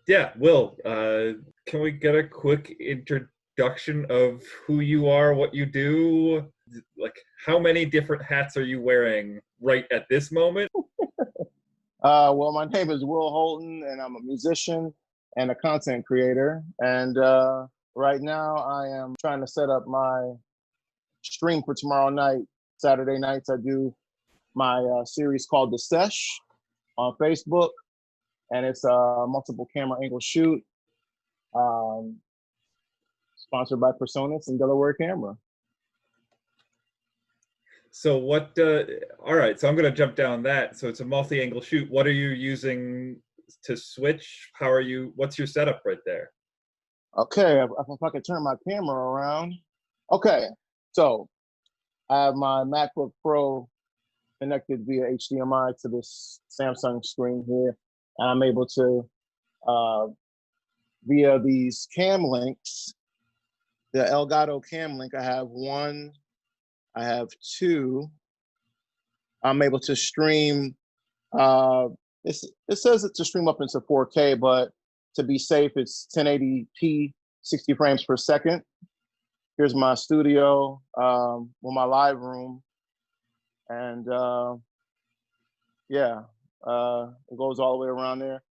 Yeah, Will, can we get a quick introduction of who you are, what you do? Like, how many different hats are you wearing right at this moment? Well, my name is Will Holton, and I'm a musician and a content creator. And right now, I am trying to set up my stream for tomorrow night. Saturday nights, I do my series called The Sesh on Facebook, and it's a multiple camera angle shoot, um, sponsored by Personas and Delaware Camera. So all right, so I'm going to jump down that. So it's a multi-angle shoot. What are you using to switch? What's your setup right there? Okay, if I could turn my camera around. Okay, so I have my MacBook Pro connected via HDMI to this Samsung screen here. And I'm able to, via these cam links, the Elgato cam link, I have one, I have two. I'm able to stream, it says it to stream up into 4K, but to be safe, it's 1080p, 60 frames per second. Here's my studio, with my live room. And yeah, it goes all the way around there.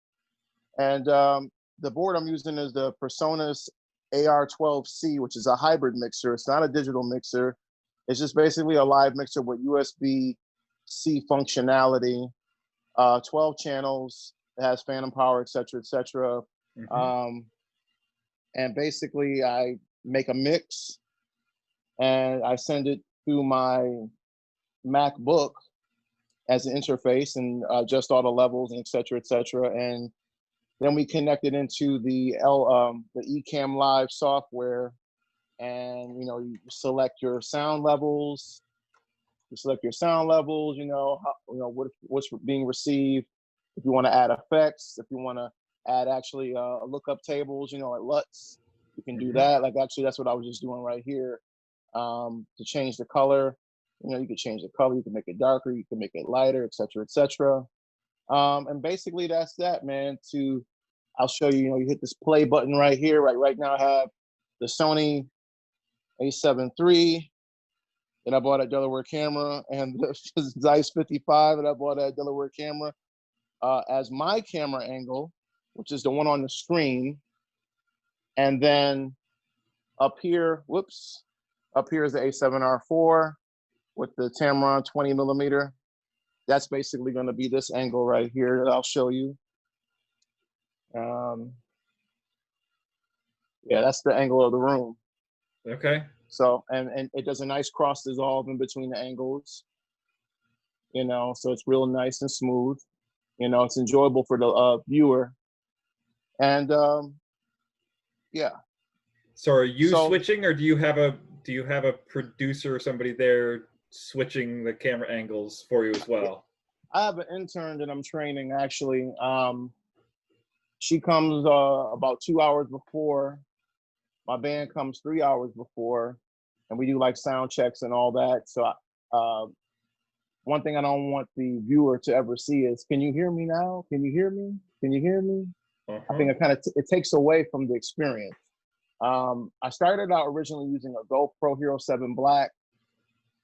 And the board I'm using is the Personas AR12C, which is a hybrid mixer. It's not a digital mixer. It's just basically a live mixer with USB-C functionality, 12 channels. It has phantom power, et cetera, et cetera. Mm-hmm. And basically, I make a mix and I send it through my MacBook as an interface and adjust all the levels and et cetera, et cetera. And then we connect it into the Ecamm Live software, and you select your sound levels. What's being received. If you want to add effects, if you want to add actually lookup tables, at LUTs, you can do that. Like actually, that's what I was just doing right here. To change the color, you can change the color. You can make it darker. You can make it lighter, et cetera, et cetera. And basically that's that, man. I'll show you, you hit this play button right here. Right now I have the Sony A7 III that I bought at Delaware Camera, and the Zeiss 55 that I bought at Delaware Camera as my camera angle, which is the one on the screen. And then up here is the A7R4 with the Tamron 20 millimeter. That's basically going to be this angle right here that I'll show you. Yeah, that's the angle of the room. Okay. So, and it does a nice cross dissolve in between the angles, so it's real nice and smooth. It's enjoyable for the viewer. And yeah. So are you switching, or do you have a producer or somebody there switching the camera angles for you as well? I have an intern that I'm training, actually. She comes about 2 hours before. My band comes 3 hours before, and we do like sound checks and all that. So one thing I don't want the viewer to ever see is, can you hear me now? Can you hear me? Can you hear me? I think it takes away from the experience. I started out originally using a GoPro Hero 7 Black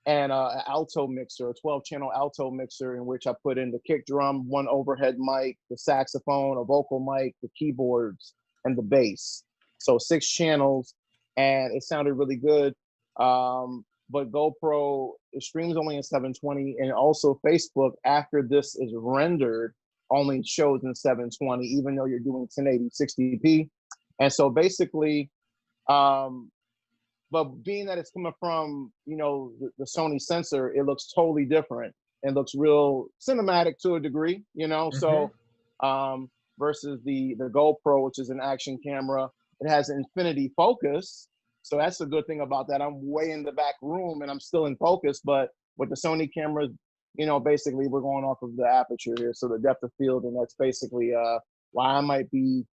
and an alto mixer, a 12-channel alto mixer, in which I put in the kick drum, one overhead mic, the saxophone, a vocal mic, the keyboards, and the bass. So 6 channels, and it sounded really good. But GoPro, it streams only in 720, and also Facebook, after this is rendered, only shows in 720, even though you're doing 1080 60p. And so basically, but being that it's coming from, the Sony sensor, it looks totally different and looks real cinematic to a degree, So versus the GoPro, which is an action camera, it has infinity focus. So that's a good thing about that. I'm way in the back room and I'm still in focus, but with the Sony cameras, basically we're going off of the aperture here. So the depth of field, and that's basically why I might be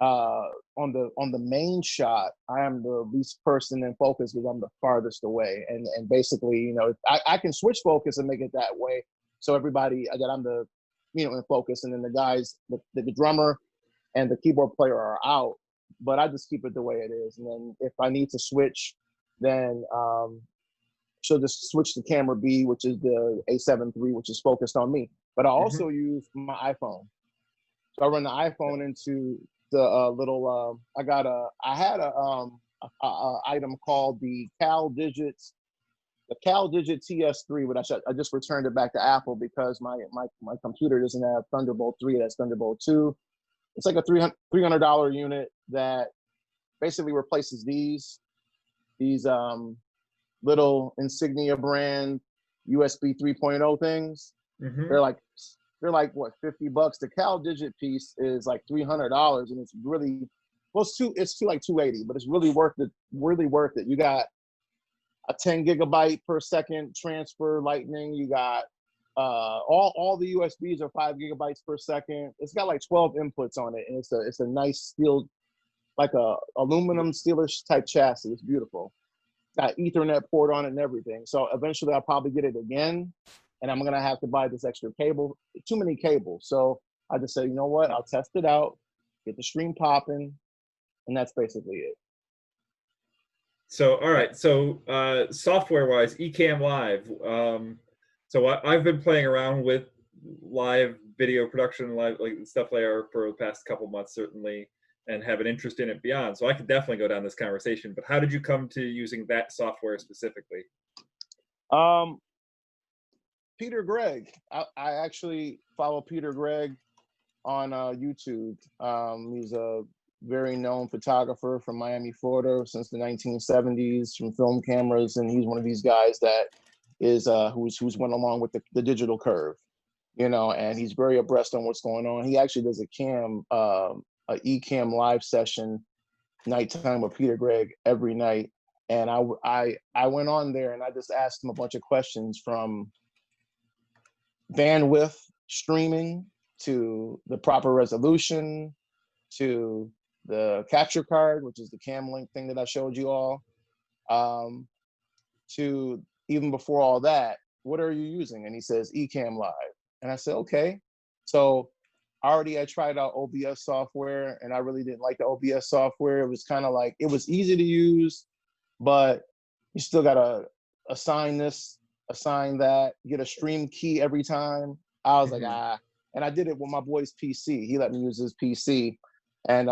on the main shot, I am the least person in focus because I'm the farthest away. And basically, I can switch focus and make it that way. So everybody that I'm the, in focus. And then the guys, the drummer and the keyboard player are out, but I just keep it the way it is. And then if I need to switch, then she'll just switch to camera B, which is the A7 III, which is focused on me. But I also use my iPhone. So I run the iPhone into the little, I had a item called the CalDigit TS3, but I just returned it back to Apple because my computer doesn't have Thunderbolt 3, it has Thunderbolt 2. It's like a $300 unit that basically replaces these little Insignia brand USB 3.0 things. They're like what, $50? The CalDigit piece is like $300, and it's really, well, it's like $280, but it's really worth it. Really worth it. You got a 10 gigabyte per second transfer Lightning. You got all the USBs are 5 gigabytes per second. It's got like 12 inputs on it, and it's a nice steel, like a aluminum steelish type chassis. It's beautiful. Got Ethernet port on it and everything. So eventually I'll probably get it again, and I'm gonna have to buy this extra cable. Too many cables. So I just said, you know what? I'll test it out, get the stream popping, and that's basically it. So, all right. So, software-wise, Ecamm Live. So I've been playing around with live video production, live like stuff there for the past couple months, certainly, and have an interest in it beyond. So I could definitely go down this conversation. But how did you come to using that software specifically? Peter Gregg. I actually follow Peter Gregg on YouTube. He's a very known photographer from Miami, Florida, since the 1970s, from film cameras, and he's one of these guys that is who's went along with the digital curve, and he's very abreast on what's going on. He actually does a Ecamm Live session nighttime with Peter Gregg every night, and I went on there and I just asked him a bunch of questions, from bandwidth streaming to the proper resolution to the capture card, which is the cam link thing that I showed you all, to even before all that, what are you using? And he says Ecamm Live. And I said, okay. So I tried out OBS software, and I really didn't like the OBS software. It was kind of like, it was easy to use, but you still gotta assign this, assign that, get a stream key every time. I was like, and I did it with my boy's PC. He let me use his PC, and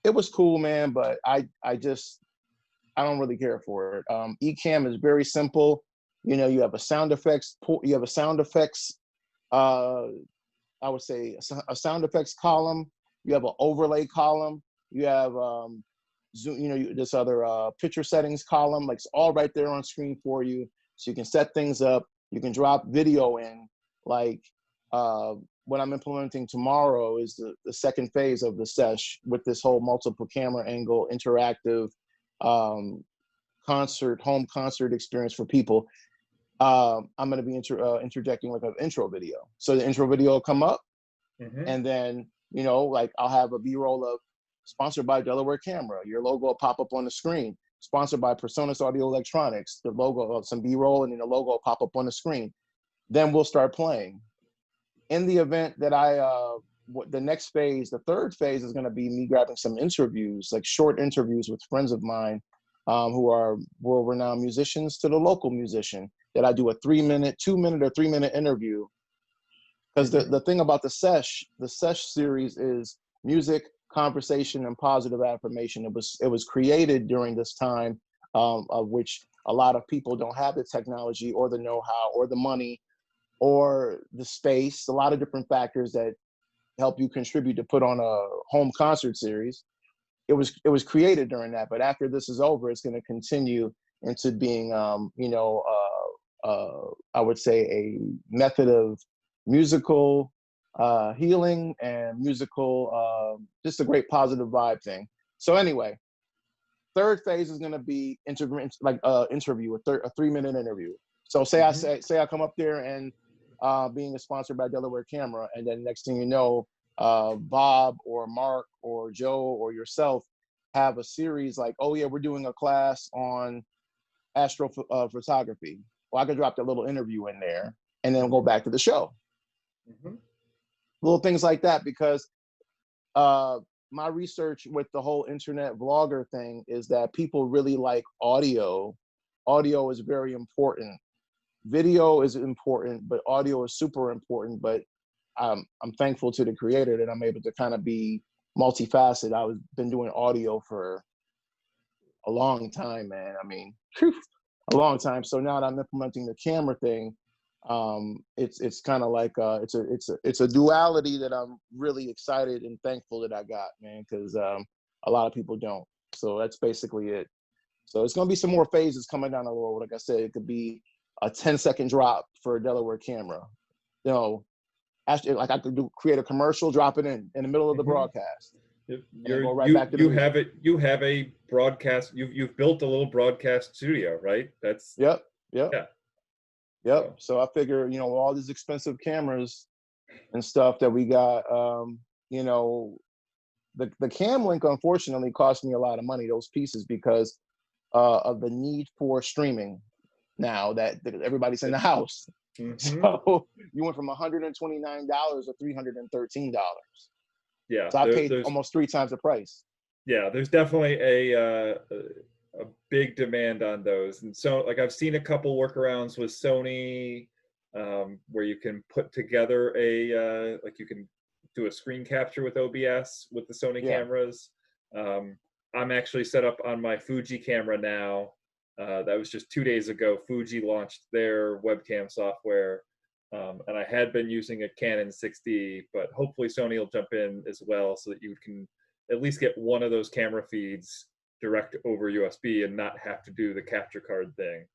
it was cool, man. But I don't really care for it. Ecamm is very simple. You have a sound effects. I would say a sound effects column. You have an overlay column. You have Zoom. This other picture settings column. Like, it's all right there on screen for you, so you can set things up. You can drop video in. Like, what I'm implementing tomorrow is the second phase of the Sesh, with this whole multiple camera angle interactive home concert experience for people. I'm going to be interjecting like an intro video. So the intro video will come up, and then, like, I'll have a B-roll of sponsored by Delaware Camera. Your logo will pop up on the screen. Sponsored by Personas Audio Electronics. The logo of some B-roll, and then the logo will pop up on the screen. Then we'll start playing. In the event that the next phase, the third phase, is going to be me grabbing some interviews, like short interviews with friends of mine who are world-renowned musicians, to the local musician, that I do a 2-minute or 3-minute interview. Because the thing about the Sesh series is music, conversation, and positive affirmation. It was created during this time of which a lot of people don't have the technology or the know-how or the money or the space, a lot of different factors that help you contribute to put on a home concert series. It was created during that, but after this is over, it's going to continue into being, I would say, a method of musical healing and musical, just a great positive vibe thing. So anyway, third phase is going to be interview, a 3-minute interview. So say I come up there and being sponsored by Delaware Camera, and then next thing you know, Bob or Mark or Joe or yourself have a series like, oh yeah, we're doing a class on astrophotography. Well, I could drop that little interview in there and then go back to the show. Little things like that, because my research with the whole internet vlogger thing is that people really like audio. Audio is very important. Video is important, but audio is super important. But I'm thankful to the creator that I'm able to kind of be multifaceted. I've been doing audio for a long time, man. I mean, a long time. So now that I'm implementing the camera thing, it's kind of like it's a duality that I'm really excited and thankful that I got, man, because a lot of people don't. So that's basically it. So it's gonna be some more phases coming down the road. Like I said, it could be a 10-second drop for a Delaware camera. You know, actually, like I could create a commercial, drop it in the middle of the broadcast. Go right back to the have it. You have a broadcast. You've built a little broadcast studio, right? That's Yep. Yeah. So I figure, you know, all these expensive cameras and stuff that we got, you know, the cam link unfortunately cost me a lot of money, those pieces, because of the need for streaming now that everybody's in the house. So you went from $129 to $313. Yeah. So I paid almost 3 times the price. Yeah, there's definitely a big demand on those. And so like I've seen a couple workarounds with Sony where you can put together like you can do a screen capture with OBS with the Sony cameras. I'm actually set up on my Fuji camera now. That was just 2 days ago. Fuji launched their webcam software. And I had been using a Canon 6D, but hopefully Sony will jump in as well so that you can at least get one of those camera feeds direct over USB and not have to do the capture card thing.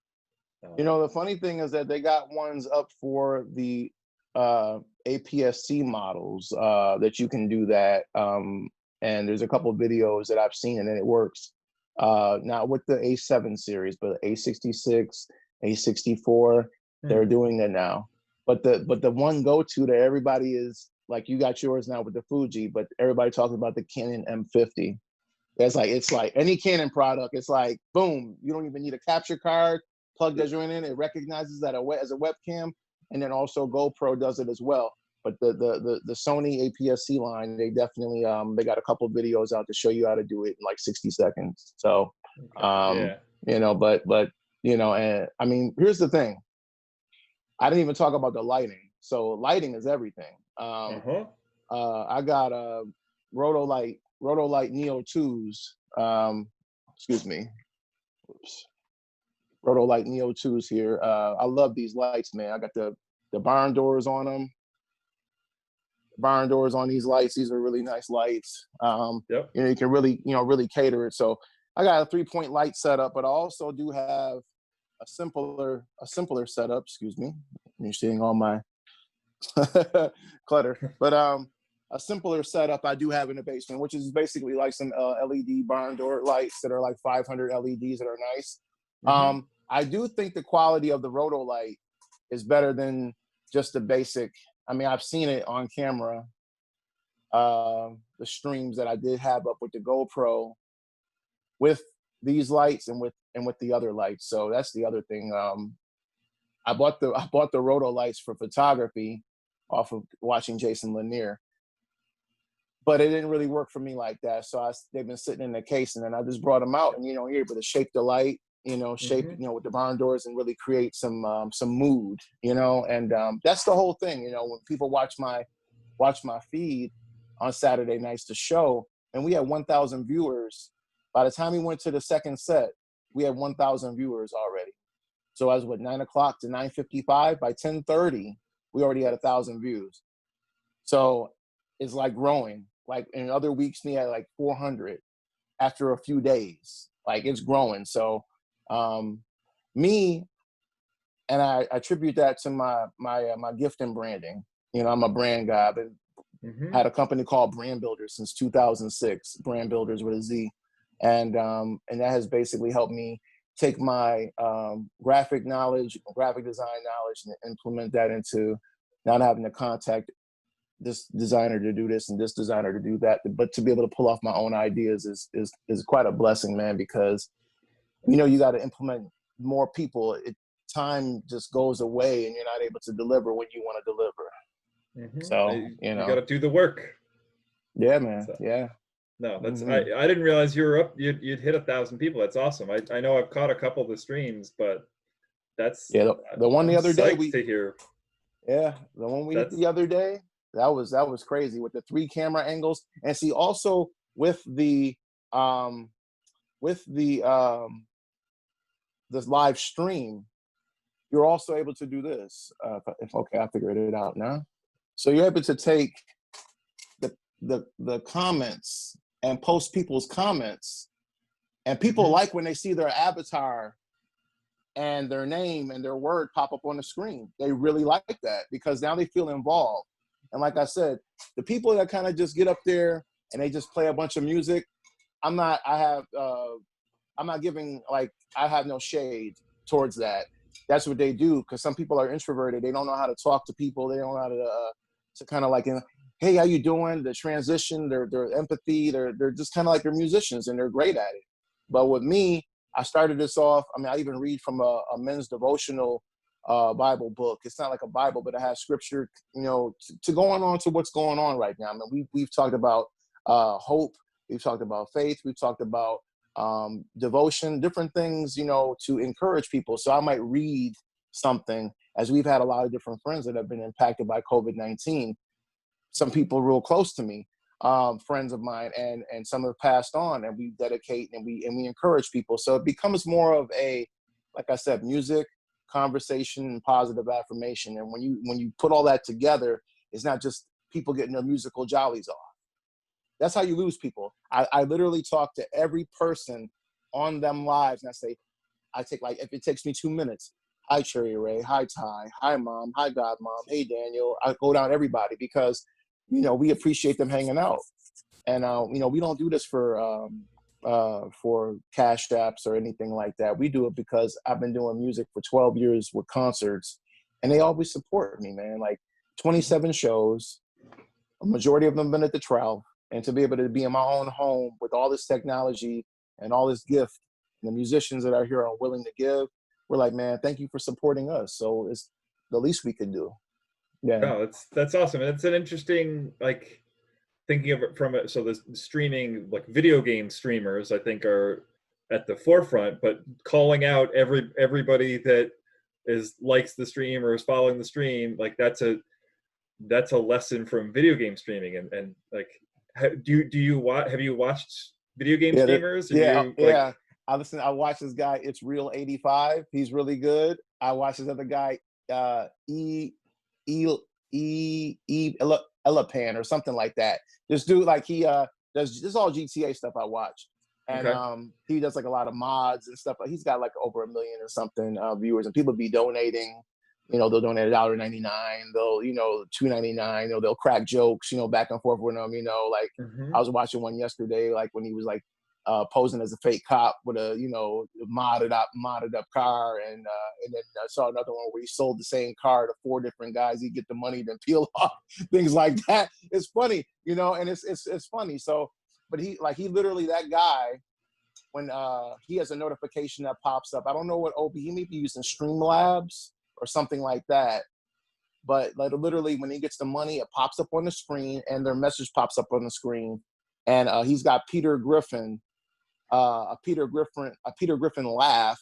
You know, the funny thing is that they got ones up for the APS-C models that you can do that. And there's a couple of videos that I've seen and it works. Not with the A7 series, but A66, A64, they're doing that now. But the one go-to that everybody is like, you got yours now with the Fuji, but everybody talks about the Canon M50. It's like any Canon product. It's like, boom, you don't even need a capture card. Plug that joint in, it recognizes that as a webcam, and then also GoPro does it as well. But the Sony APS-C line, they definitely they got a couple of videos out to show you how to do it in like 60 seconds. So, you know, but you know, and I mean, here's the thing. I didn't even talk about the lighting. So lighting is everything. I got a Rotolight Neo 2s. Excuse me. Oops. Rotolight Neo 2s here. I love these lights, man. I got the barn doors on them. Barn doors on these lights. These are really nice lights. You know, you can really, really cater it. So I got a 3-point light setup, but I also do have a simpler setup. Excuse me. You're seeing all my clutter, but a simpler setup I do have in the basement, which is basically like some LED barn door lights that are like 500 LEDs that are nice. I do think the quality of the Rotolight is better than just the basic. I mean, I've seen it on camera. The streams that I did have up with the GoPro, with these lights and with the other lights. So that's the other thing. I bought the Rotolights for photography off of watching Jason Lanier, but it didn't really work for me like that. So they've been sitting in the case, and then I just brought them out, and you're able to shape the light, shape with the barn doors and really create some mood, and that's the whole thing. When people watch my feed on Saturday nights to show, and we had 1,000 viewers. By the time we went to the second set, we had 1,000 viewers already. So as 9 o'clock to 9:55, by 10:30, we already had 1,000 views. So it's like growing. Like in other weeks, we had like 400 after a few days. Like it's growing. So me, and I attribute that to my gift in branding. I'm a brand guy. I've been had a company called Brand Builders since 2006. Brand Builders with a Z, and that has basically helped me take my graphic knowledge, graphic design knowledge, and implement that into not having to contact this designer to do this and this designer to do that, but to be able to pull off my own ideas is quite a blessing, man, because you got to implement more people. Time just goes away and you're not able to deliver what you want to deliver. So you got to do the work. Yeah, man. So, Yeah. no, that's Mhm. I didn't realize you were up. You'd hit 1,000 people. That's awesome. I know I've caught a couple of the streams, but that's Yeah, the one I'm the other day psyched we to hear. yeah, the one we hit That's the other day, that was crazy with the 3 camera angles. And see also um with this live stream, you're also able to do this. If okay, I figured it out now. So you're able to take the comments and post people's comments, and people mhm. like when they see their avatar and their name and their word pop up on the screen. They really like that because now they feel involved. And like I said, the people that kind of just get up there and they just play a bunch of music, I'm not. I have. I'm not giving like I have no shade towards that. That's what they do because some people are introverted. They don't know how to talk to people. They don't know how to kind of like, hey, how you doing? The transition, their empathy. They're just kind of like they're musicians and they're great at it. But with me, I started this off. I mean, I even read from a men's devotional Bible book. It's not like a Bible, but it has scripture, you know, to going on to what's going on right now. I mean, we've talked about hope. We've talked about faith. We've talked about devotion, different things, you know, to encourage people. So I might read something, as we've had a lot of different friends that have been impacted by COVID-19. Some people real close to me, friends of mine, and some have passed on, and we dedicate and we encourage people. So it becomes more of a, like I said, music, conversation, and positive affirmation. And when you put all that together, it's not just people getting their musical jollies off. That's how you lose people. I literally talk to every person on them lives, and I say, I take like if it takes me 2 minutes. Hi Cherry Ray, hi Ty, hi Mom, hi Godmom, hey Daniel. I go down everybody because you know we appreciate them hanging out, and you know we don't do this for cash apps or anything like that. We do it because I've been doing music for 12 years with concerts, and they always support me, man. Like 27 shows, a majority of them been at the 12, and to be able to be in my own home with all this technology and all this gift, and the musicians that are here are willing to give. We're like, man, thank you for supporting us. So it's the least we could do. Yeah. No, that's awesome. And it's an interesting like thinking of it from it. So the streaming, like video game streamers, I think are at the forefront, but calling out everybody that is likes the stream or is following the stream, like that's a lesson from video game streaming. And like, do you watch? Have you watched video game Yeah. streamers? And Yeah. you like, Yeah. I watch this guy, It's Real 85. He's really good. I watch this other guy, E E Elapan or something like that. This dude, like he does this is all GTA stuff I watch. And okay, he does like a lot of mods and stuff. He's got like over 1 million or something viewers, and people be donating. You know, they'll donate $1.99. They'll, you know, $2.99. You know, they'll crack jokes, you know, back and forth with them. You know, like I hmm, was watching one yesterday, like when he was like posing as a fake cop with a, you know, modded up car, and then I saw another one where he sold the same car to 4 different guys. He'd get the money, then peel off things like that. It's funny, you know, and it's funny. So, but he literally, that guy, when he has a notification that pops up. I don't know what OB, he may be using Streamlabs or something like that. But like literally, when he gets the money, it pops up on the screen, and their message pops up on the screen. And he's got a Peter Griffin laugh,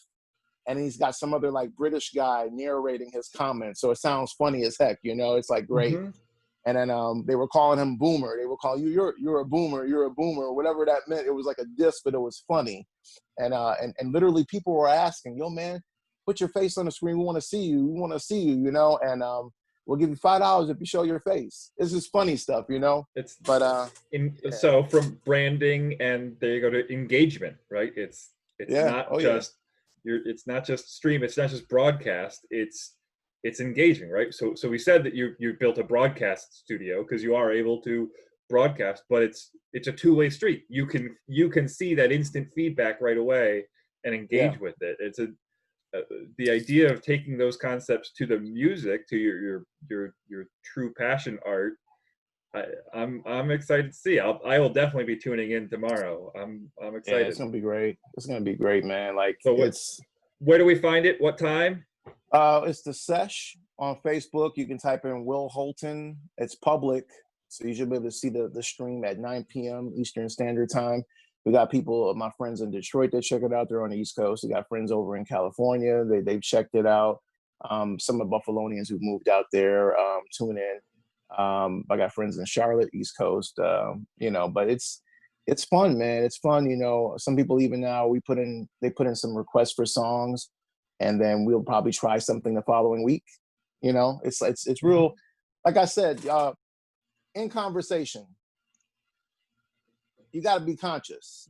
and he's got some other like British guy narrating his comments. So it sounds funny as heck, you know. It's like great. hmm. And then they were calling him Boomer. They were calling you're a boomer, you're a boomer, whatever that meant. It was like a diss, but it was funny. And literally people were asking, yo man, put your face on the screen. We want to see you. We want to see you, you know. And we'll give you $5 if you show your face. It's just funny stuff, you know. It's But yeah, so from branding and there you go to engagement, right? It's yeah, not oh yeah, just it's not just stream, it's not just broadcast, it's engaging, right? So we said that you built a broadcast studio because you are able to broadcast, but it's a two-way street. You can see that instant feedback right away and yeah. engage with it. It's a the idea of taking those concepts to the music, to your true passion art. I'm excited to see. I will definitely be tuning in tomorrow. I'm Yeah, it's excited. gonna be great. It's gonna be great, man. Like So where do we find it? What time? it's the Sesh on Facebook. You can type in Will Holton. It's public, So you should be able to see the stream at 9 p.m. Eastern Standard Time. We got people, my friends in Detroit that check it out. They're on the East Coast. We got friends over in California. They've checked it out. Some of the Buffalonians who've moved out there tune in. I got friends in Charlotte, East Coast. You know, but it's fun, man. It's fun. You know, some people even now they put in some requests for songs, and then we'll probably try something the following week. You know, it's real. Like I said, in conversation, you got to be conscious.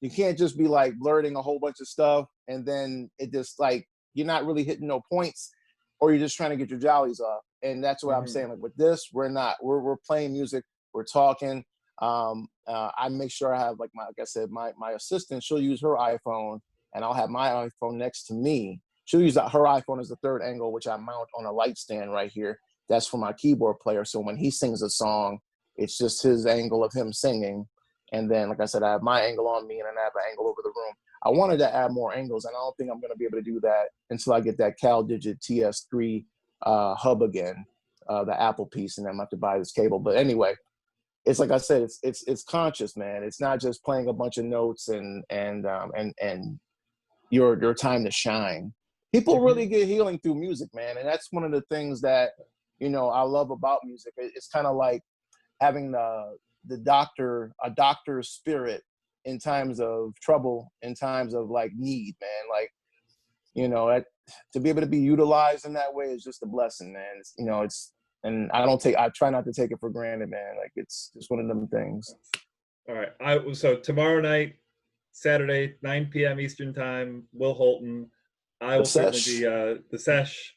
You can't just be like blurting a whole bunch of stuff and then it just like you're not really hitting no points, or you're just trying to get your jollies off. And that's what I'm saying. Like with this, we're not. We're playing music. We're talking. I make sure I have like like I said, my assistant. She'll use her iPhone, and I'll have my iPhone next to me. She'll use her iPhone as the third angle, which I mount on a light stand right here. That's for my keyboard player. So when he sings a song, it's just his angle of him singing. And then, like I said, I have my angle on me, and then I have an angle over the room. I wanted to add more angles, and I don't think I'm going to be able to do that until I get that CalDigit TS3 hub again, the Apple piece, and I'm going to have to buy this cable. But anyway, it's like I said, it's conscious, man. It's not just playing a bunch of notes and your time to shine. People really get healing through music, man, and that's one of the things that I love about music. It's kind of like having a doctor's spirit in times of trouble, in times of like need, man. Like, to be able to be utilized in that way is just a blessing, man. And I try not to take it for granted, man. Like it's just one of them things. All right. So tomorrow night, Saturday, 9 p.m. Eastern time, Will Holton. I will certainly be the Sesh.